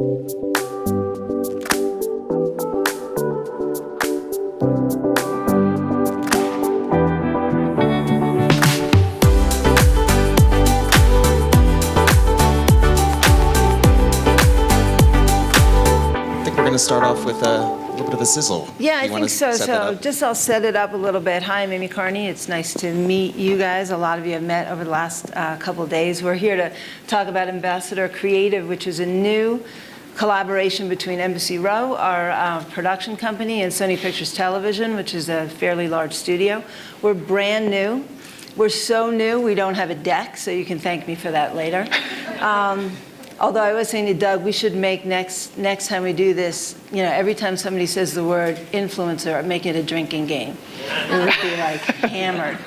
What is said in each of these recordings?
To start off with a little bit of a sizzle. Yeah, I think so. So just I'll set it up a little bit. Hi, I'm Amy Carney. It's nice to meet you guys. A lot of you have met over the last couple of days. We're here to talk about Ambassador Creative, which is a new collaboration between Embassy Row, our production company, and Sony Pictures Television, which is a fairly large studio. We're brand new. We're so new, we don't have a deck, so you can thank me for that later. Although I was saying to Doug, we should make next time we do this, every time somebody says the word influencer, make it a drinking game. It would be like hammered.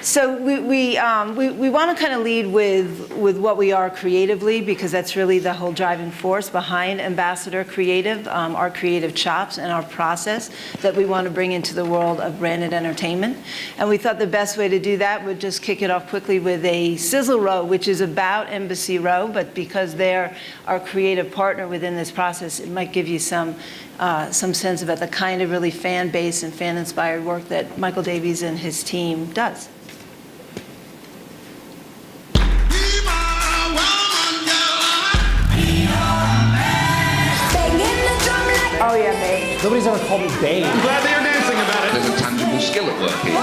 So we want to kind of lead with what we are creatively, because that's really the whole driving force behind Ambassador Creative, our creative chops and our process that we want to bring into the world of branded entertainment. And we thought the best way to do that would just kick it off quickly with a sizzle row, which is about Embassy Row, but because they're our creative partner within this process, it might give you some sense about the kind of really fan-based and fan-inspired work that Michael Davies and his team does. Oh yeah, babe. Nobody's ever called me babe. I'm glad that you're dancing about it. There's a tangible skill at work here.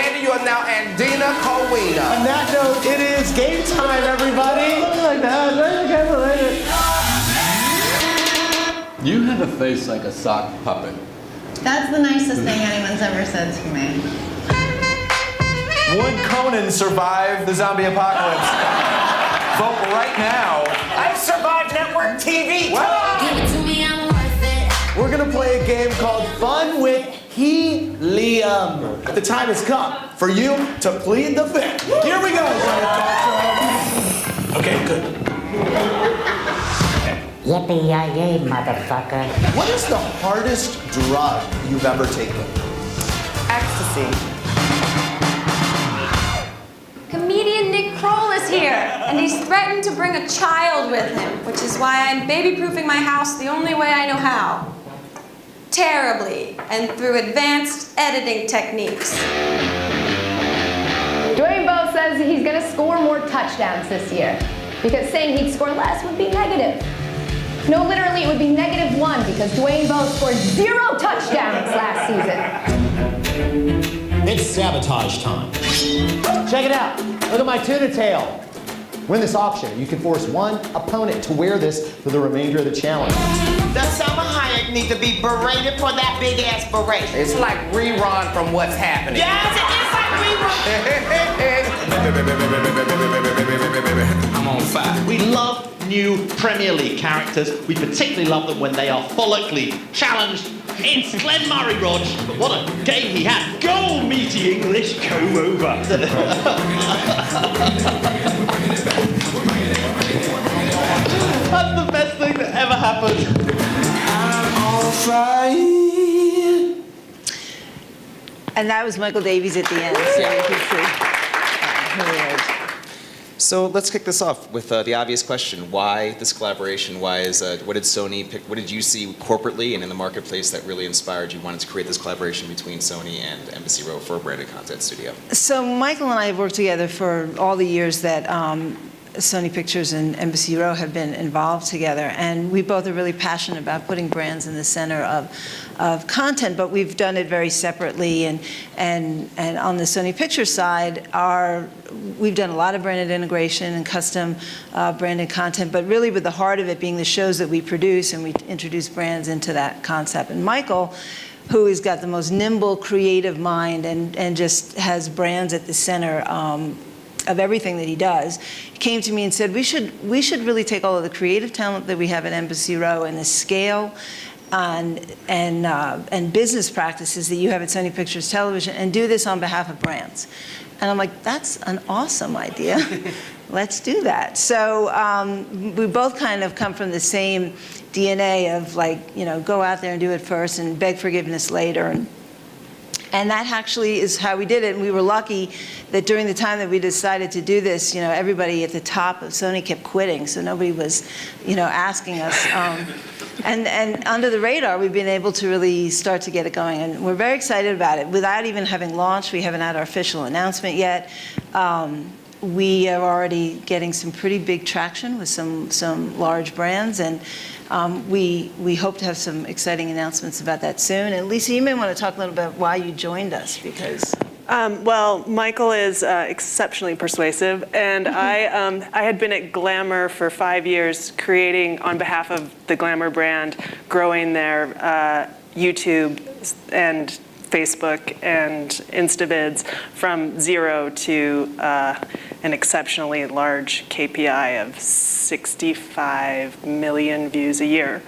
And you are now Andina Colwina. On that note, it is game time, everybody. Oh my God, I can't believe it. You have a face like a sock puppet. That's the nicest thing anyone's ever said to me. Would Conan survive the zombie apocalypse? Vote right now. I've survived network TV. Wow. Give it to me, I'm worth it. We're gonna play a game called Fun with Helium. The time has come for you to plead the fifth. Here we go. Okay, good. Yippee-yi-yay, motherfucker. What is the hardest drug you've ever taken? Ecstasy. Comedian Nick Kroll is here, and he's threatened to bring a child with him, which is why I'm baby-proofing my house the only way I know how. Terribly, and through advanced editing techniques. Dwayne Bowe says he's going to score more touchdowns this year, because saying he'd score less would be negative. No, literally, it would be -1, because Dwayne Bowe scored 0 touchdowns last season. It's sabotage time. Check it out. Look at my tuna tail. Win this auction. You can force one opponent to wear this for the remainder of the challenge. Does Selma Hayek need to be berated for that big aspiration? It's like rerun from What's Happening. Yes, it is like rerun. I'm on fire. We love new Premier League characters. We particularly love them when they are follically challenged. It's Glenn Murray, Rog, but what a game he had. Goal, meaty English, comb over. That's the best thing that ever happened. I'm on fire. And that was Michael Davies at the end, so you can see who he is. So let's kick this off with the obvious question: why this collaboration? Why is what did Sony pick? What did you see corporately and in the marketplace that really inspired you wanted to create this collaboration between Sony and Embassy Row for a branded content studio? So Michael and I have worked together for all the years that Sony Pictures and Embassy Row have been involved together, and we both are really passionate about putting brands in the center of content, but we've done it very separately. And on the Sony Pictures side, we've done a lot of branded integration and custom branded content, but really with the heart of it being the shows that we produce, and we introduce brands into that concept. And Michael, who has got the most nimble, creative mind and just has brands at the center of everything that he does, came to me and said, we should really take all of the creative talent that we have at Embassy Row and the scale and business practices that you have at Sony Pictures Television and do this on behalf of brands. And I'm like, that's an awesome idea. Let's do that. So we both kind of come from the same DNA of, like, go out there and do it first and beg forgiveness later. And that actually is how we did it. And we were lucky that during the time that we decided to do this, everybody at the top of Sony kept quitting, so nobody was, asking us. And under the radar, we've been able to really start to get it going. And we're very excited about it. Without even having launched, we haven't had our official announcement yet. We are already getting some pretty big traction with some large brands, and we hope to have some exciting announcements about that soon. And Lisa, you may want to talk a little bit about why you joined us, because... Well, Michael is exceptionally persuasive, and I had been at Glamour for 5 years, creating on behalf of the Glamour brand, growing their YouTube and Facebook and InstaVids from 0 to an exceptionally large KPI of 65 million views a year.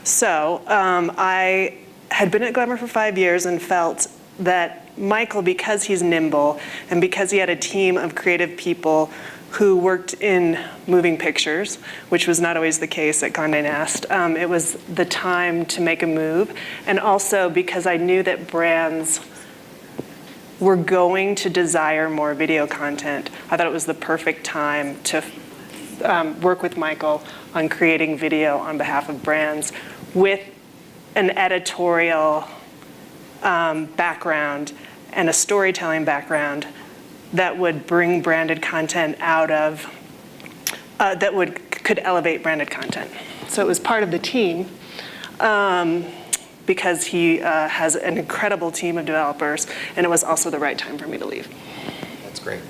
So I had been at Glamour for 5 years and felt that Michael, because he's nimble and because he had a team of creative people who worked in moving pictures, which was not always the case at Condé Nast, it was the time to make a move. And also because I knew that brands were going to desire more video content, I thought it was the perfect time to work with Michael on creating video on behalf of brands with an editorial background and a storytelling background that would bring branded content out of, that could elevate branded content. So it was part of the team because he has an incredible team of developers, and it was also the right time for me to leave. That's great.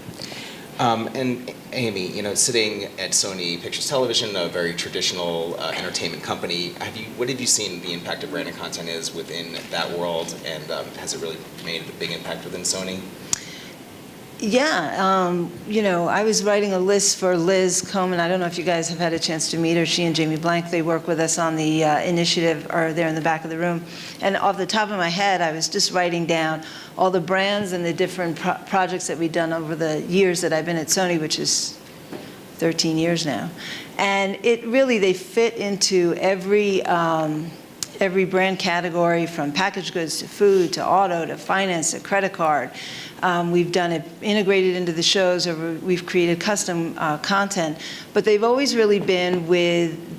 And Amy, sitting at Sony Pictures Television, a very traditional entertainment company, what have you seen the impact of branded content is within that world, and has it really made a big impact within Sony? Yeah, I was writing a list for Liz Coleman. I don't know if you guys have had a chance to meet her. She and Jamie Blank, they work with us on the initiative, or they're in the back of the room. And off the top of my head, I was just writing down all the brands and the different projects that we've done over the years that I've been at Sony, which is 13 years now. And it really, they fit into every brand category, from packaged goods to food to auto to finance to credit card. We've done it integrated into the shows, or we've created custom content, but they've always really been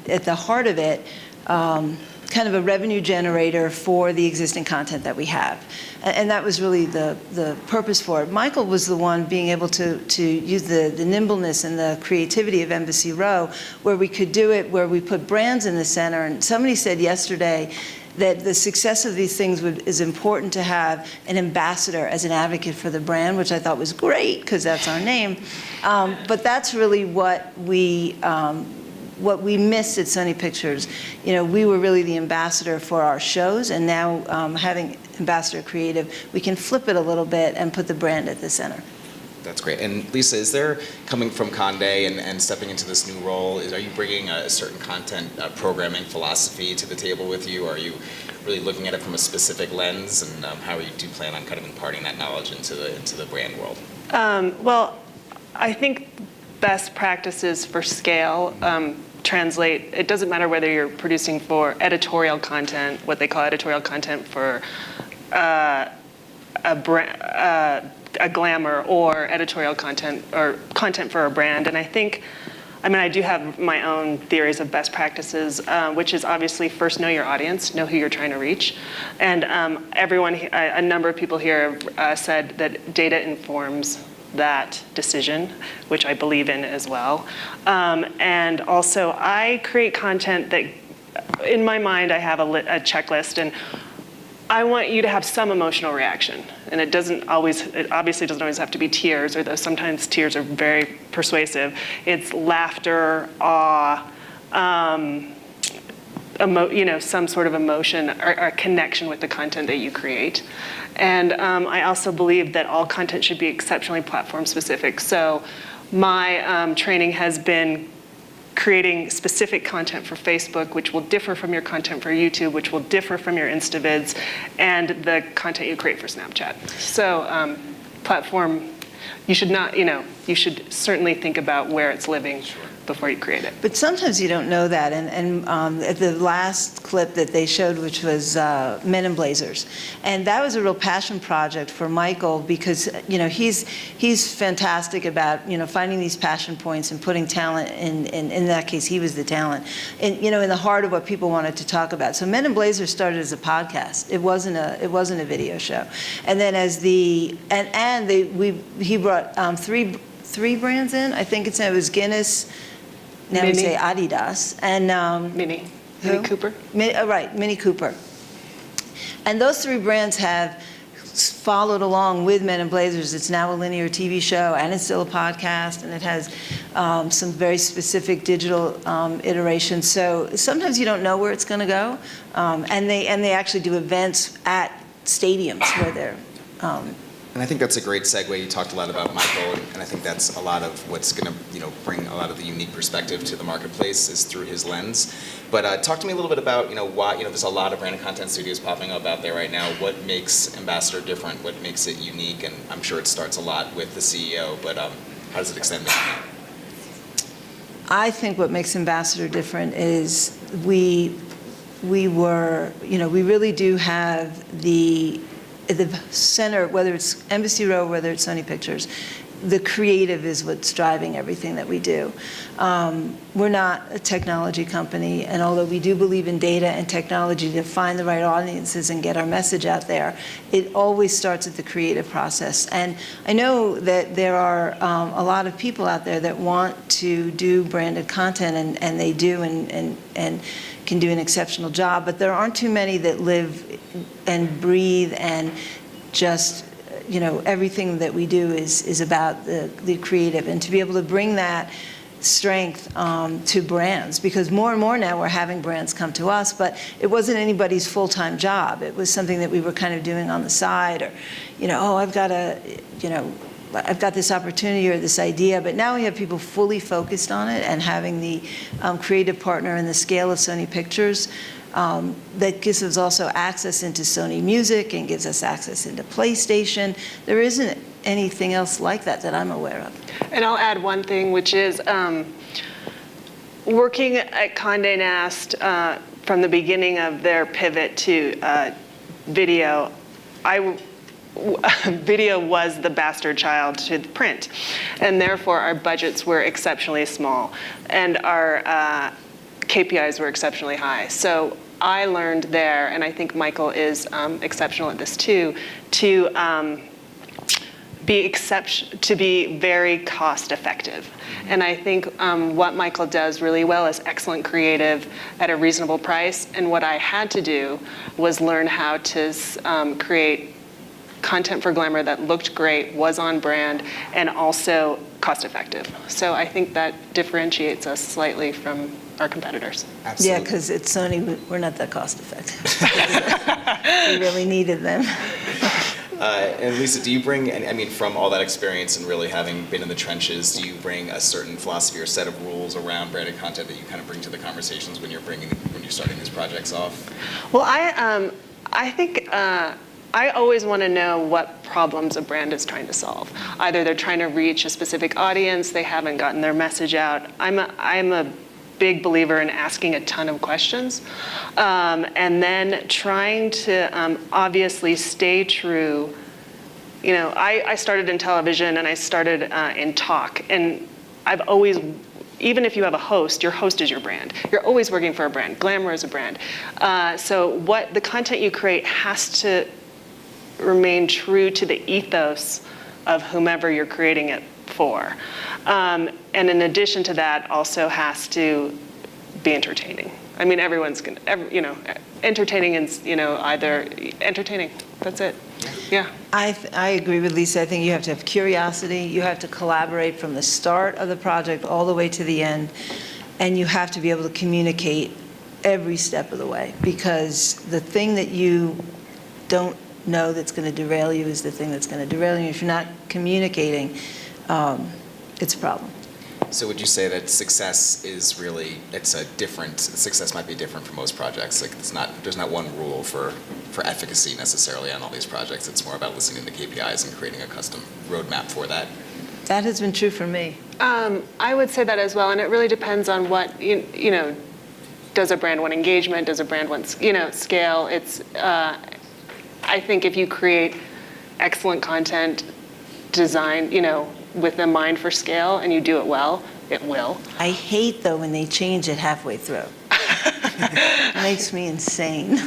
at the heart of it, kind of a revenue generator for the existing content that we have. And that was really the purpose for it. Michael was the one being able to use the nimbleness and the creativity of Embassy Row, where we could do it, where we put brands in the center. And somebody said yesterday that the success of these things is important to have an ambassador as an advocate for the brand, which I thought was great, because that's our name. But that's really what we missed at Sony Pictures. We were really the ambassador for our shows, and now having ambassador creative, we can flip it a little bit and put the brand at the center. That's great. And Lisa, is there, coming from Condé and stepping into this new role, are you bringing a certain content programming philosophy to the table with you? Or are you really looking at it from a specific lens, and how do you plan on kind of imparting that knowledge into the brand world? Well, I think best practices for scale translate. It doesn't matter whether you're producing for editorial content, what they call editorial content for a Glamour, or editorial content or content for a brand. And I do have my own theories of best practices, which is obviously first know your audience, know who you're trying to reach. And a number of people here said that data informs that decision, which I believe in as well. And also, I create content that, in my mind, I have a checklist, and I want you to have some emotional reaction. And it obviously doesn't always have to be tears, or though sometimes tears are very persuasive. It's laughter, awe, some sort of emotion or connection with the content that you create. And I also believe that all content should be exceptionally platform specific. So my training has been creating specific content for Facebook, which will differ from your content for YouTube, which will differ from your InstaVids, and the content you create for Snapchat. So platform, you should certainly think about where it's living. Sure. before you create it. But sometimes you don't know that, and at the last clip that they showed, which was Men in Blazers, and that was a real passion project for Michael because he's fantastic about finding these passion points and putting talent in that case he was the talent in the heart of what people wanted to talk about. So Men in Blazers started as a podcast. It wasn't a video show, and then he brought three brands in. I think it was Guinness. Now we say Adidas and Mini Cooper. Right, Mini Cooper. And those three brands have followed along with Men in Blazers. It's now a linear TV show, and it's still a podcast, and it has some very specific digital iterations. So sometimes you don't know where it's going to go, and they actually do events at stadiums where they're. And I think that's a great segue. You talked a lot about Michael, and I think that's a lot of what's going to, bring a lot of the unique perspective to the marketplace is through his lens. But talk to me a little bit about, why, there's a lot of branded content studios popping up out there right now. What makes Ambassador different? What makes it unique? And I'm sure it starts a lot with the CEO, but how does it extend beyond that? I think what makes Ambassador different is we really do have the center, whether it's Embassy Row, whether it's Sony Pictures, the creative is what's driving everything that we do. We're not a technology company, and although we do believe in data and technology to find the right audiences and get our message out there, it always starts at the creative process. And I know that there are a lot of people out there that want to do branded content, and they do, and can do an exceptional job, but there aren't too many that live and breathe and just, everything that we do is about the creative, and to be able to bring that strength to brands, because more and more now we're having brands come to us, but it wasn't anybody's full-time job. It was something that we were kind of doing on the side, or, I've got this opportunity or this idea, but now we have people fully focused on it, and having the creative partner and the scale of Sony Pictures that gives us also access into Sony Music and gives us access into PlayStation. There isn't anything else like that I'm aware of. And I'll add one thing, which is working at Condé Nast from the beginning of their pivot to video, video was the bastard child to print, and therefore our budgets were exceptionally small, and our KPIs were exceptionally high. So I learned there, and I think Michael is exceptional at this too, to be very cost effective. And I think what Michael does really well is excellent creative at a reasonable price, and what I had to do was learn how to create content for Glamour that looked great, was on brand, and also cost effective. So I think that differentiates us slightly from our competitors. Absolutely. Yeah, because at Sony, we're not that cost effective. We really needed them. And Lisa, do you bring, from all that experience and really having been in the trenches, do you bring a certain philosophy or set of rules around branded content that you kind of bring to the conversations when you're starting these projects off? Well, I think I always want to know what problems a brand is trying to solve. Either they're trying to reach a specific audience, they haven't gotten their message out. I'm a big believer in asking a ton of questions, and then trying to obviously stay true. I started in television, and I started in talk, and I've always, even if you have a host, your host is your brand. You're always working for a brand. Glamour is a brand. So what the content you create has to remain true to the ethos of whomever you're creating it for. And in addition to that, also has to be entertaining. Everyone's gonna, entertaining is, either entertaining. That's it. Yeah. I agree with Lisa. I think you have to have curiosity. You have to collaborate from the start of the project all the way to the end, and you have to be able to communicate every step of the way, because the thing that you don't know that's going to derail you is the thing that's going to derail you. If you're not communicating, it's a problem. So would you say that success is really, success might be different for most projects? Like there's not one rule for efficacy necessarily on all these projects. It's more about listening to KPIs and creating a custom roadmap for that. That has been true for me. I would say that as well, and it really depends on what, you know, does a brand want engagement? Does a brand want, scale? It's, I think if you create excellent content design, with a mind for scale and you do it well, it will. I hate, though, when they change it halfway through. It makes me insane.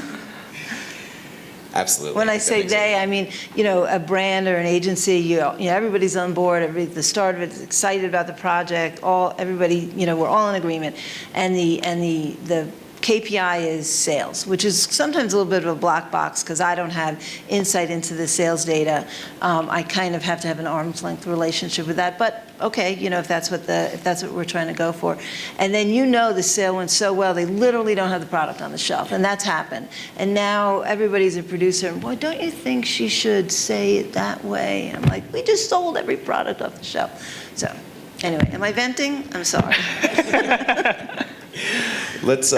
Absolutely. When I say they, I mean, a brand or an agency, everybody's on board, the start of it is excited about the project, everybody, we're all in agreement. And the KPI is sales, which is sometimes a little bit of a black box because I don't have insight into the sales data. I kind of have to have an arm's length relationship with that. But okay, if that's what we're trying to go for, and then the sale went so well they literally don't have the product on the shelf, and that's happened. And now everybody's a producer. And, well, don't you think she should say it that way? And I'm like, we just sold every product off the shelf. So anyway, am I venting? I'm sorry. Let's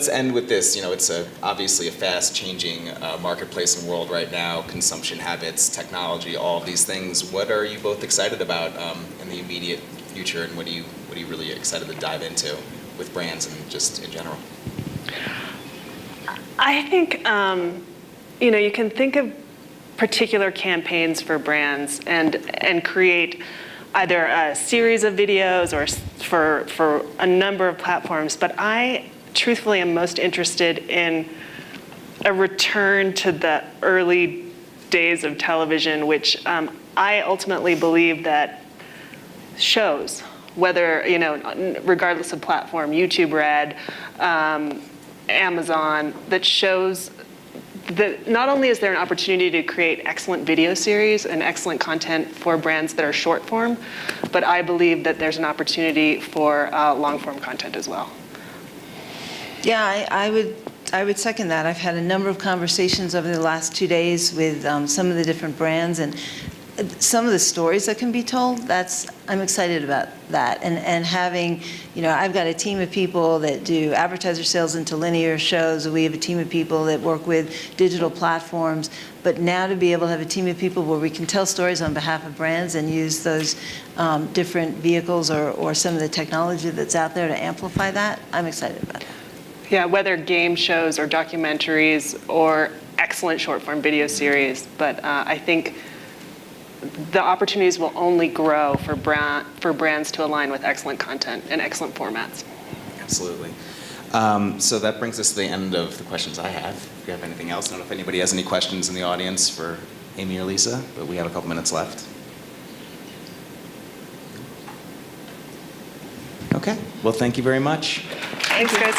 end with this. It's obviously a fast-changing marketplace and world right now. Consumption habits, technology, all of these things. What are you both excited about in the immediate future, and what are you really excited to dive into with brands and just in general? I think you can think of particular campaigns for brands and create either a series of videos or for a number of platforms, but I truthfully am most interested in a return to the early days of television, which I ultimately believe that shows, whether, regardless of platform, YouTube Red, Amazon, that shows that not only is there an opportunity to create excellent video series and excellent content for brands that are short form, but I believe that there's an opportunity for long form content as well. Yeah, I would second that. I've had a number of conversations over the last 2 days with some of the different brands, and some of the stories that can be told, I'm excited about that. And having, I've got a team of people that do advertiser sales into linear shows. We have a team of people that work with digital platforms. But now to be able to have a team of people where we can tell stories on behalf of brands and use those different vehicles or some of the technology that's out there to amplify that, I'm excited about it. Yeah, whether game shows or documentaries or excellent short-form video series, but I think the opportunities will only grow for brands to align with excellent content and excellent formats. Absolutely. So that brings us to the end of the questions I have. If you have anything else, I don't know if anybody has any questions in the audience for Amy or Lisa, but we have a couple minutes left. Okay. Well, thank you very much. Thanks, guys.